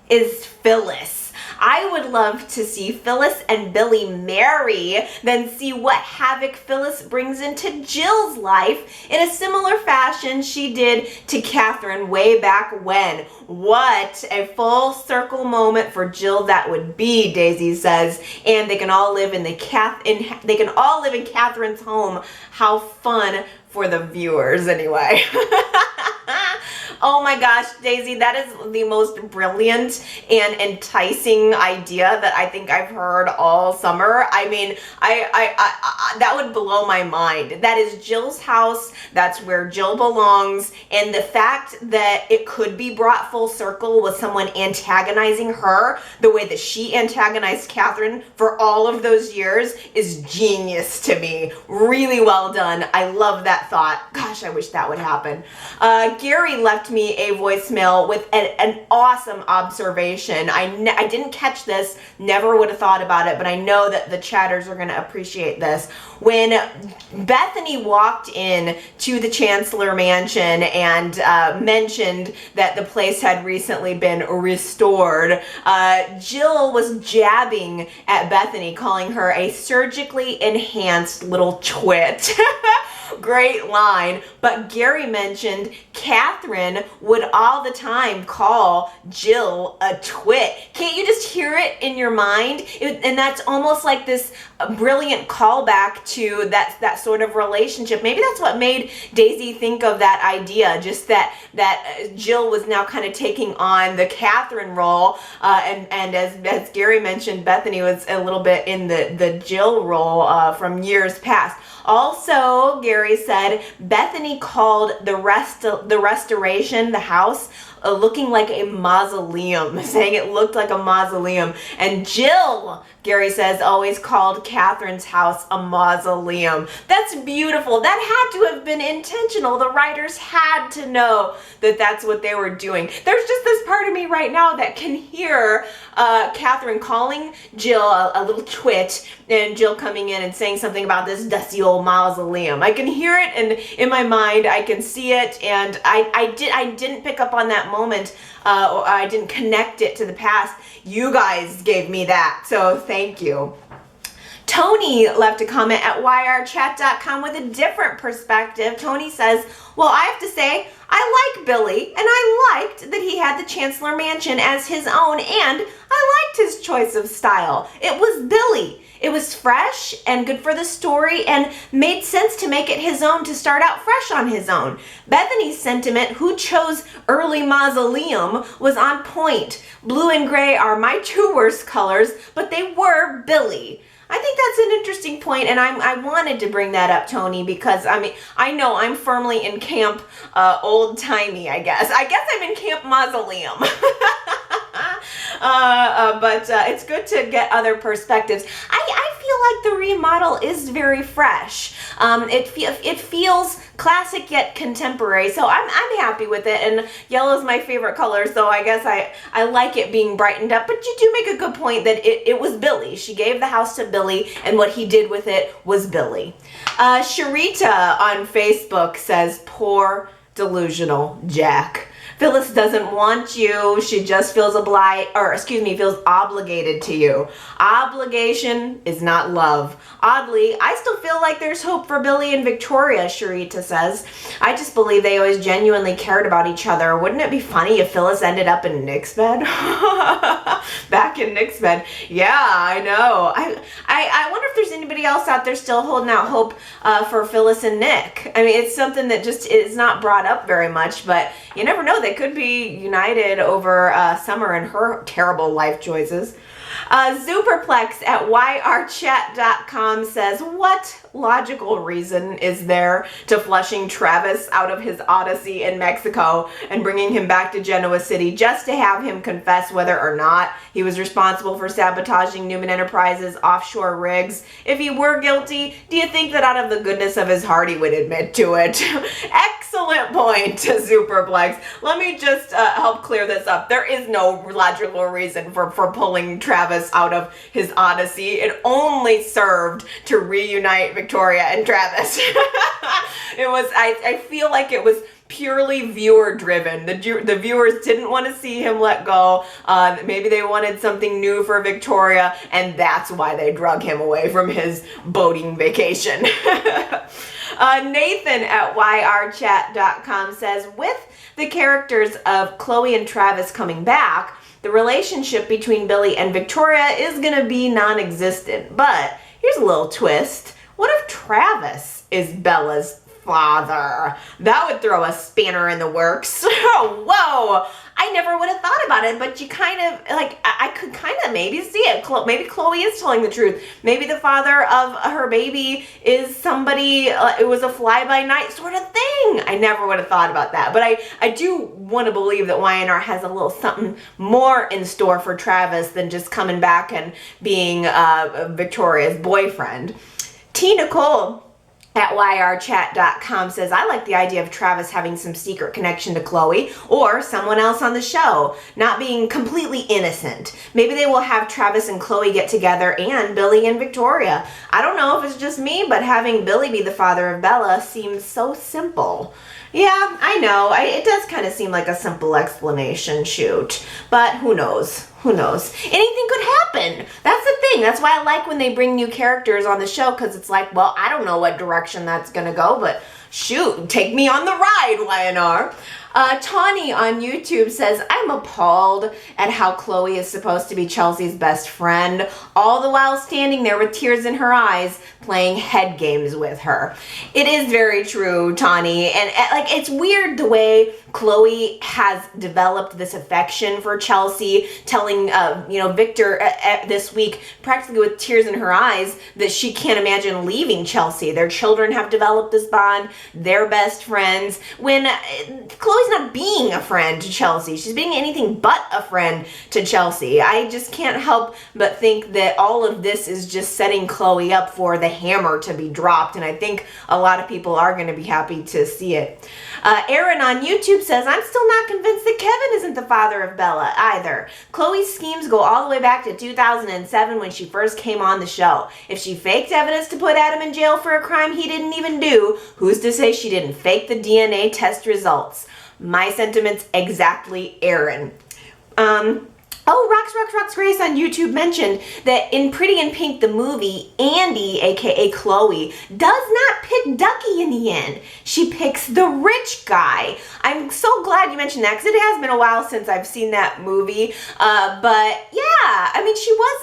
is Phyllis. I would love to see Phyllis and Billy marry, then see what havoc Phyllis brings into Jill's life in a similar fashion she did to Catherine way back when. What a full circle moment for Jill that would be, Daisy says. And they can all live in Catherine's home. How fun for the viewers, anyway. Oh my gosh, Daisy, that is the most brilliant and enticing idea that I think I've heard all summer. I mean, that would blow my mind. That is Jill's house. That's where Jill belongs. And the fact that it could be brought full circle with someone antagonizing her the way that she antagonized Catherine for all of those years is genius to me. Really well done. I love that thought. Gosh, I wish that would happen. Gary left me a voicemail with an awesome observation. I didn't catch this, never would have thought about it, but I know that the chatters are going to appreciate this. When Bethany walked in to the Chancellor Mansion and mentioned that the place had recently been restored, Jill was jabbing at Bethany, calling her a surgically enhanced little twit. Great line. But Gary mentioned Catherine would all the time call Jill a twit. Can't you just hear it in your mind? And that's almost like this brilliant callback to that sort of relationship. Maybe that's what made Daisy think of that idea, just that Jill was now kind of taking on the Catherine role, and as Gary mentioned, Bethany was a little bit in the Jill role from years past. Also, Gary said Bethany called the restoration, the house, looking like a mausoleum, saying it looked like a mausoleum. And Jill, Gary says, always called Catherine's house a mausoleum. That's beautiful. That had to have been intentional. The writers had to know that that's what they were doing. There's just this part of me right now that can hear Catherine calling Jill a little twit, and Jill coming in and saying something about this dusty old mausoleum. I can hear it, and in my mind I can see it, and I didn't pick up on that moment, or I didn't connect it to the past. You guys gave me that, so thank you. Tony left a comment at yrchat.com with a different perspective. Tony says, well, I have to say, I like Billy, and I liked that he had the Chancellor Mansion as his own, and I liked his choice of style. It was Billy. It was fresh and good for the story and made sense to make it his own, to start out fresh on his own. Bethany's sentiment, who chose early mausoleum, was on point. Blue and gray are my two worst colors, but they were Billy. I think that's an interesting point, and I wanted to bring that up, Tony, because I know I'm firmly in camp old-timey, I guess. I guess I'm in camp mausoleum. But it's good to get other perspectives. I feel like the remodel is very fresh. It feels classic yet contemporary, so I'm happy with it, and yellow is my favorite color, so I guess I like it being brightened up. But you do make a good point that it was Billy. She gave the house to Billy, and what he did with it was Billy. Sharita on Facebook says, poor delusional Jack. Phyllis doesn't want you. She just feels feels obligated to you. Obligation is not love. Oddly, I still feel like there's hope for Billy and Victoria, Sharita says. I just believe they always genuinely cared about each other. Wouldn't it be funny if Phyllis ended up in Nick's bed? Back in Nick's bed. Yeah, I know. I wonder if there's anybody else out there still holding out hope for Phyllis and Nick. I mean, it's something that just is not brought up very much, but you never know. They could be united over Summer and her terrible life choices. Superplex at yrchat.com says, what logical reason is there to flushing Travis out of his odyssey in Mexico and bringing him back to Genoa City just to have him confess whether or not he was responsible for sabotaging Newman Enterprises' offshore rigs? If he were guilty, do you think that out of the goodness of his heart he would admit to it? Excellent point, Superplex. Let me just help clear this up. There is no logical reason for pulling Travis out of his odyssey. It only served to reunite Victoria and Travis. I feel like it was purely viewer driven. The viewers didn't want to see him let go. Maybe they wanted something new for Victoria, and that's why they drug him away from his boating vacation. Nathan at yrchat.com says, with the characters of Chloe and Travis coming back, the relationship between Billy and Victoria is going to be non-existent. But here's a little twist. What if Travis is Bella's father? That would throw a spanner in the works. Whoa! I never would have thought about it, but you kind of, I could kind of maybe see it. Maybe Chloe is telling the truth. Maybe the father of her baby is somebody, it was a fly-by-night sort of thing. I never would have thought about that. But I do want to believe that YNR has a little something more in store for Travis than just coming back and being Victoria's boyfriend. T. Nicole at yrchat.com says, I like the idea of Travis having some secret connection to Chloe or someone else on the show, not being completely innocent. Maybe they will have Travis and Chloe get together and Billy and Victoria. I don't know if it's just me, but having Billy be the father of Bella seems so simple. Yeah, I know. It does kind of seem like a simple explanation, shoot. But who knows? Who knows? Anything could happen. That's the thing. That's why I like when they bring new characters on the show, because it's like, well, I don't know what direction that's going to go, but shoot, take me on the ride, YNR. Tawny on YouTube says, I'm appalled at how Chloe is supposed to be Chelsea's best friend, all the while standing there with tears in her eyes, playing head games with her. It is very true, Tawny, and it's weird the way Chloe has developed this affection for Chelsea, telling Victor this week, practically with tears in her eyes, that she can't imagine leaving Chelsea. Their children have developed this bond. They're best friends. When Chloe's not being a friend to Chelsea, she's being anything but a friend to Chelsea. I just can't help but think that all of this is just setting Chloe up for the hammer to be dropped, and I think a lot of people are going to be happy to see it. Aaron on YouTube says, I'm still not convinced that Kevin isn't the father of Bella either. Chloe's schemes go all the way back to 2007 when she first came on the show. If she faked evidence to put Adam in jail for a crime he didn't even do, who's to say she didn't fake the DNA test results? My sentiments exactly, Aaron. Oh, Rocks Grace on YouTube mentioned that in Pretty in Pink, the movie, Andy, aka Chloe, does not pick Ducky in the end. She picks the rich guy. I'm so glad you mentioned that, because it has been a while since I've seen that movie. But yeah, I mean,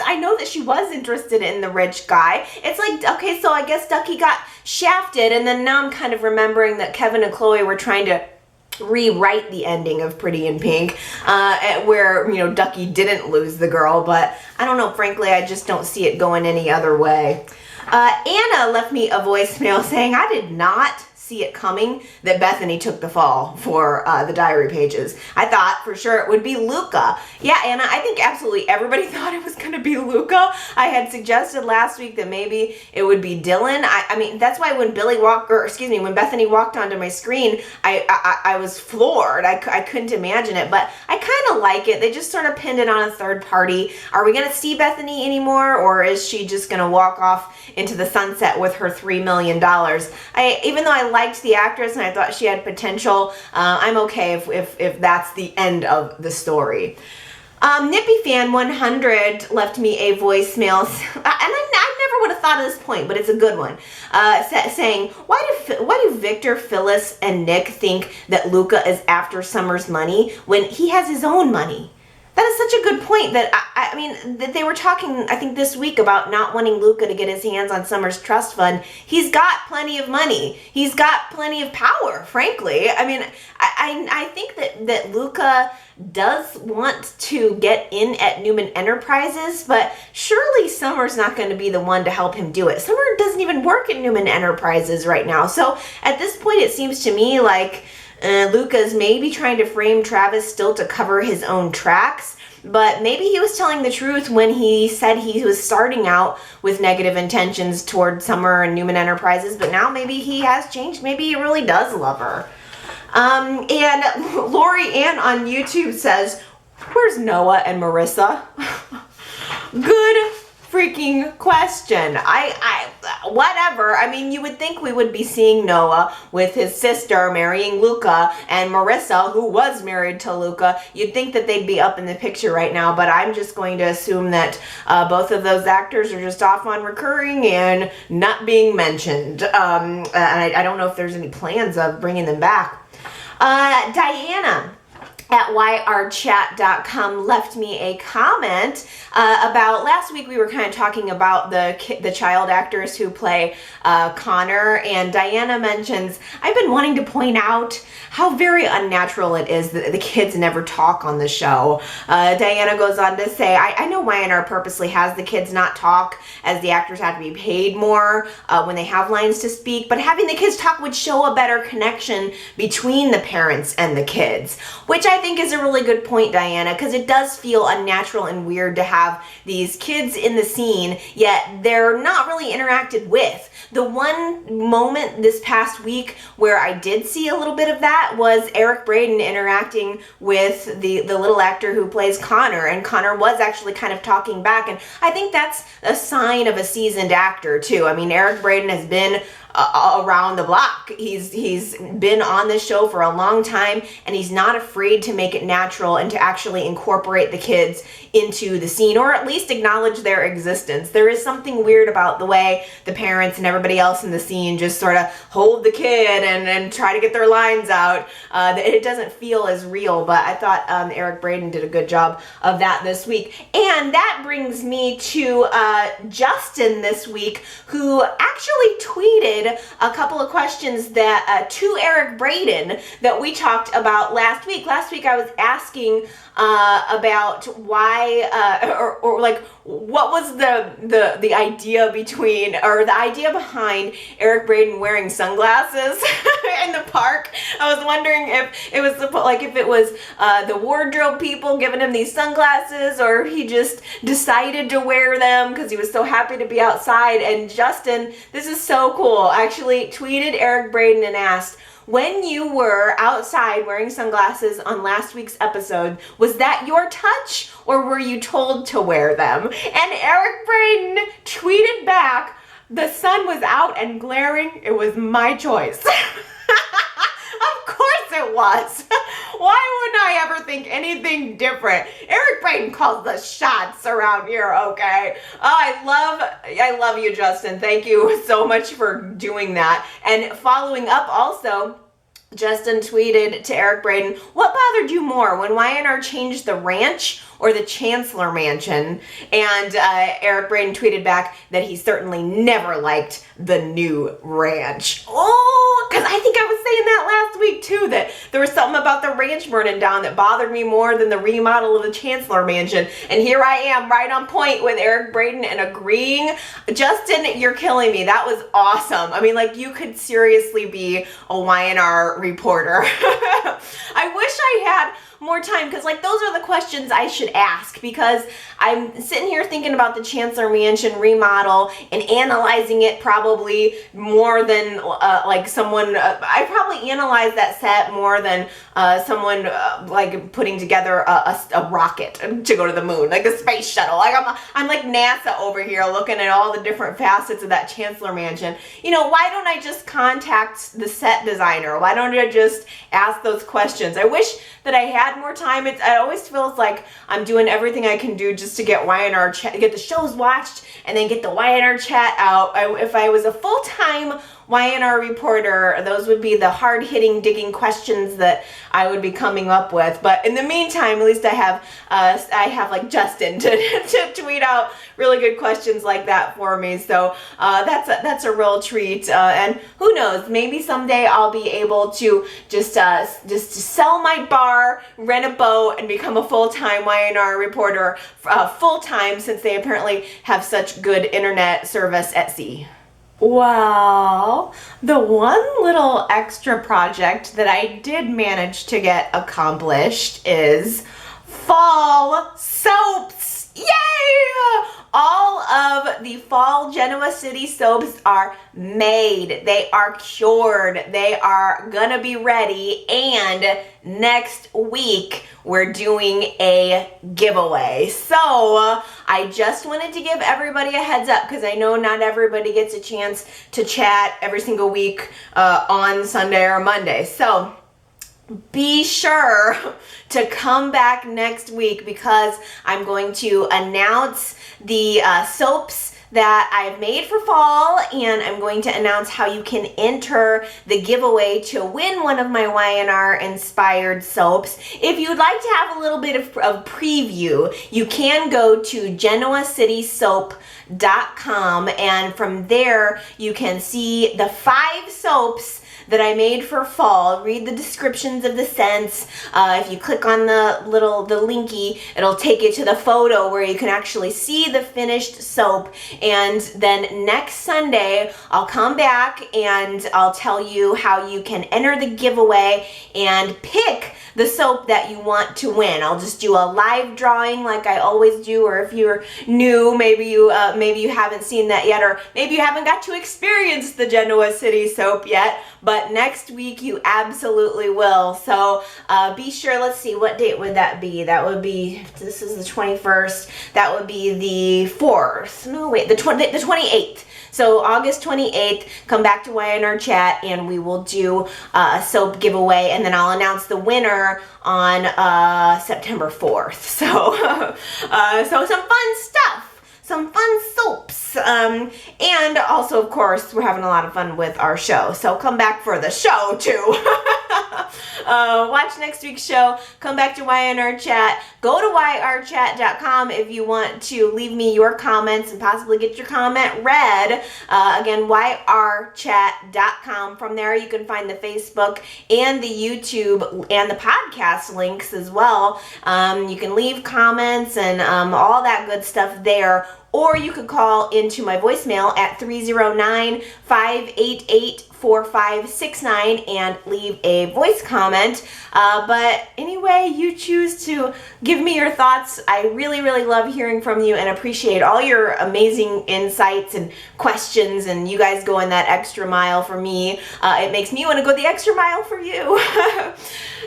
I know that she was interested in the rich guy. It's like, okay, so I guess Ducky got shafted, and then now I'm kind of remembering that Kevin and Chloe were trying to rewrite the ending of Pretty in Pink, where, you know, Ducky didn't lose the girl, but I don't know, frankly, I just don't see it going any other way. Anna left me a voicemail saying, I did not see it coming that Bethany took the fall for the diary pages. I thought for sure it would be Luca. Yeah, Anna, I think absolutely everybody thought it was going to be Luca. I had suggested last week that maybe it would be Dylan. I mean, that's why when when Bethany walked onto my screen, I was floored. I couldn't imagine it, but I kind of like it. They just sort of pinned it on a third party. Are we going to see Bethany anymore, or is she just going to walk off into the sunset with her $3 million? Even though I liked the actress and I thought she had potential, I'm okay if that's the end of the story. Nippy Fan 100 left me a voicemail, and I never would have thought of this point, but it's a good one, saying, why do Victor, Phyllis, and Nick think that Luca is after Summer's money when he has his own money? That is such a good point that, I mean, that they were talking, I think, this week about not wanting Luca to get his hands on Summer's trust fund. He's got plenty of money. He's got plenty of power, frankly. I mean, I think that Luca does want to get in at Newman Enterprises, but surely Summer's not going to be the one to help him do it. Summer doesn't even work at Newman Enterprises right now. So at this point, it seems to me like Luca's maybe trying to frame Travis still to cover his own tracks, but maybe he was telling the truth when he said he was starting out with negative intentions toward Summer and Newman Enterprises, but now maybe he has changed. Maybe he really does love her. And Lori Ann on YouTube says, where's Noah and Marissa? Good freaking question. Whatever. I mean, you would think we would be seeing Noah with his sister marrying Luca, and Marissa, who was married to Luca. You'd think that they'd be up in the picture right now, but I'm just going to assume that both of those actors are just off on recurring and not being mentioned. And I don't know if there's any plans of bringing them back. Diana at yrchat.com left me a comment about last week. We were kind of talking about the child actors who play Connor, and Diana mentions, I've been wanting to point out how very unnatural it is that the kids never talk on the show. Diana goes on to say, I know Y&R purposely has the kids not talk, as the actors have to be paid more when they have lines to speak, but having the kids talk would show a better connection between the parents and the kids, which I think is a really good point, Diana, because it does feel unnatural and weird to have these kids in the scene, yet they're not really interacted with. The one moment this past week where I did see a little bit of that was Eric Braeden interacting with the little actor who plays Connor, and Connor was actually kind of talking back, and I think that's a sign of a seasoned actor too. I mean, Eric Braeden has been around the block. He's been on this show for a long time, and he's not afraid to make it natural and to actually incorporate the kids into the scene, or at least acknowledge their existence. There is something weird about the way the parents and everybody else in the scene just sort of hold the kid and try to get their lines out. It doesn't feel as real, but I thought Eric Braeden did a good job of that this week. And that brings me to Justin this week, who actually tweeted a couple of questions that to Eric Braeden that we talked about last week. Last week I was asking about why or like what was the idea behind Eric Braeden wearing sunglasses in the park. I was wondering if it was the wardrobe people giving him these sunglasses, or he just decided to wear them because he was so happy to be outside. And Justin, this is so cool, actually tweeted Eric Braeden and asked, when you were outside wearing sunglasses on last week's episode, was that your touch or were you told to wear them? And Eric Braeden tweeted back, the sun was out and glaring, it was my choice. Of course it was. Why wouldn't I ever think anything different? Eric Braden calls the shots around here, okay? I love you, Justin. Thank you so much for doing that. And following up also, Justin tweeted to Eric Braden, what bothered you more, when YNR changed the ranch or the Chancellor Mansion? And Eric Braden tweeted back that he certainly never liked the new ranch. Oh, because I think I was saying that last week too, that there was something about the ranch burning down that bothered me more than the remodel of the Chancellor Mansion. And here I am, right on point with Eric Braden and agreeing. Justin, you're killing me. That was awesome. I mean, like, you could seriously be a YNR reporter. I wish I had more time, because like those are the questions I should ask, because I'm sitting here thinking about the Chancellor Mansion remodel and analyzing it probably more than like someone, I probably analyzed that set more than someone like putting together a rocket to go to the moon, like a space shuttle. Like I'm like NASA over here looking at all the different facets of that Chancellor Mansion. You know, why don't I just contact the set designer? Why don't I just ask those questions? I wish that I had more time. It always feels like I'm doing everything I can do just to get YNR chat, get the shows watched, and then get the YNR chat out. If I was a full-time YNR reporter, those would be the hard-hitting, digging questions that I would be coming up with. But in the meantime, at least I have like Justin to tweet out really good questions like that for me. So that's a real treat. And who knows? Maybe someday I'll be able to just sell my bar, rent a boat, and become a full-time YNR reporter full-time, since they apparently have such good internet service at sea. Well, the one little extra project that I did manage to get accomplished is fall soaps. Yay! All of the fall Genoa City soaps are made. They are cured. They are gonna be ready. And next week, we're doing a giveaway. So I just wanted to give everybody a heads up, because I know not everybody gets a chance to chat every single week on Sunday or Monday. So be sure to come back next week, because I'm going to announce the soaps that I've made for fall, and I'm going to announce how you can enter the giveaway to win one of my YNR inspired soaps. If you'd like to have a little bit of preview, you can go to genoacitysoap.com, and from there you can see the 5 soaps that I made for fall. Read the descriptions of the scents. If you click on the linky, it'll take you to the photo where you can actually see the finished soap. And then next Sunday, I'll come back and I'll tell you how you can enter the giveaway and pick the soap that you want to win. I'll just do a live drawing like I always do, or if you're new, maybe you haven't seen that yet, or maybe you haven't got to experience the Genoa City soap yet, but next week you absolutely will. So be sure, let's see, what date would that be? That would be, this is the 21st, that would be the 4th, no wait, the 28th. So August 28th, come back to YNR chat and we will do a soap giveaway, and then I'll announce the winner on September 4th. So, so some fun stuff. Some fun soaps. And also, of course, we're having a lot of fun with our show. So come back for the show, too. Watch next week's show. Come back to YNR Chat. Go to yrchat.com if you want to leave me your comments and possibly get your comment read. Again, yrchat.com. From there, you can find the Facebook and the YouTube and the podcast links as well. You can leave comments and all that good stuff there. Or you could call into my voicemail at 309-588-4569 and leave a voice comment. But anyway, you choose to give me your thoughts. I really, really love hearing from you and appreciate all your amazing insights and questions, and you guys going that extra mile for me. It makes me want to go the extra mile for you.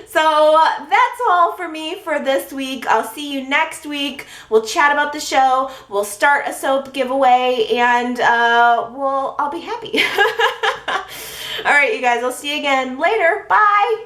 So that's all for me for this week. I'll see you next week. We'll chat about the show. We'll start a soap giveaway, and I'll be happy. All right, you guys, I'll see you again later. Bye.